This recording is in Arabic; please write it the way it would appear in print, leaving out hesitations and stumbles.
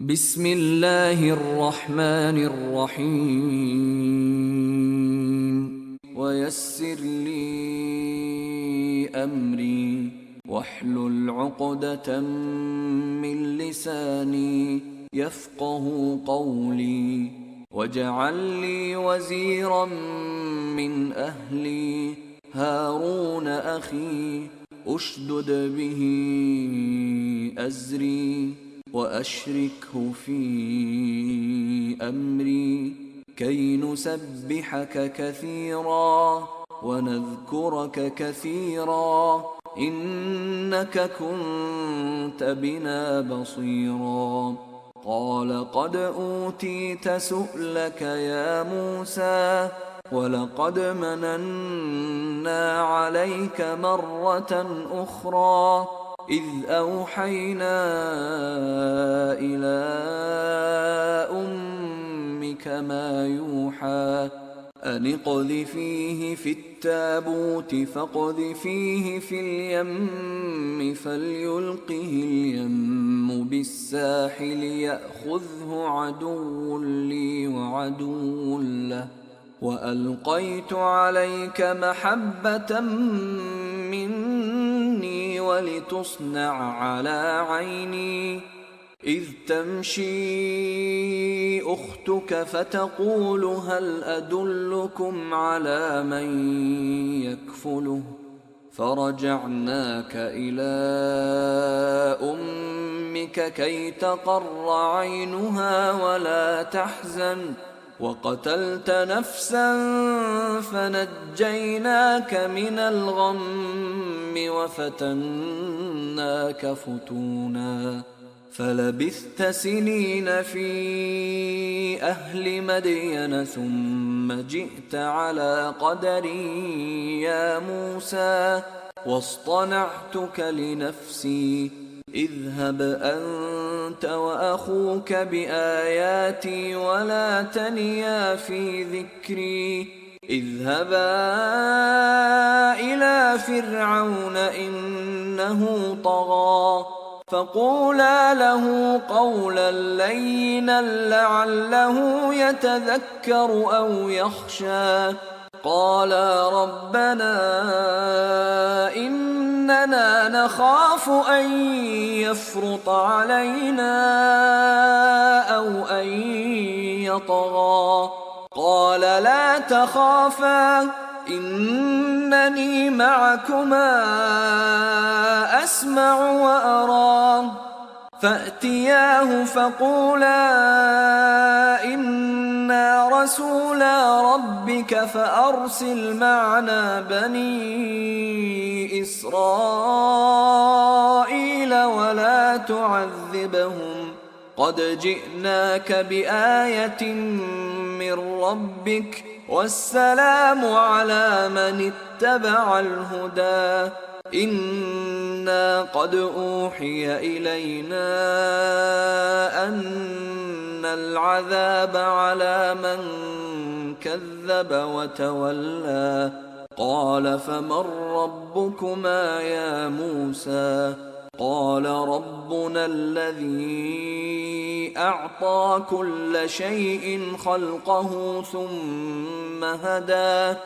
بسم الله الرحمن الرحيم ويسر لي أمري واحلل عقدة من لساني يفقه قولي واجعل لي وزيرا من أهلي هارون أخي أشدد به أزري وأشركه في أمري كي نسبحك كثيرا ونذكرك كثيرا إنك كنت بنا بصيرا. قال قد أوتيت سؤلك يا موسى ولقد مننا عليك مرة أخرى إذ أوحينا إلى أمك ما يوحى أن اقذفيه في التابوت فاقذفيه في اليم فليلقه اليم بالساحل يأخذه عدو لي وعدو له وألقيت عليك محبة مني ولتصنع على عيني إذ تمشي أختك فتقول هل أدلكم على من يكفله فرجعناك إلى أمك كي تقر عينها ولا تحزن وقتلت نفسا فنجيناك من الغم وفتناك فتونا فلبثت سنين في أهل مدين ثم جئت على قدري يا موسى واصطنعتك لنفسي اذهب أنت وأخوك بآياتي ولا تنيا في ذكري اذهبا إلى فرعون إنه طغى فقولا له قولا لينا لعله يتذكر أو يخشى قالا ربنا إننا نخاف أن يفرط علينا أو أن يطغى قال لا تخافا إنني معكما أسمع وأرى فأتياه فقولا إنا رسولا ربك فأرسل معنا بني إسرائيل ولا تعذبهم قد جئناك بآية من ربك والسلام على من اتبع الهدى إنا قد أوحي إلينا أن العذاب على من كذب وتولى قال فمن ربكما يا موسى قال ربنا الذي أعطى كل شيء خلقه ثم هدى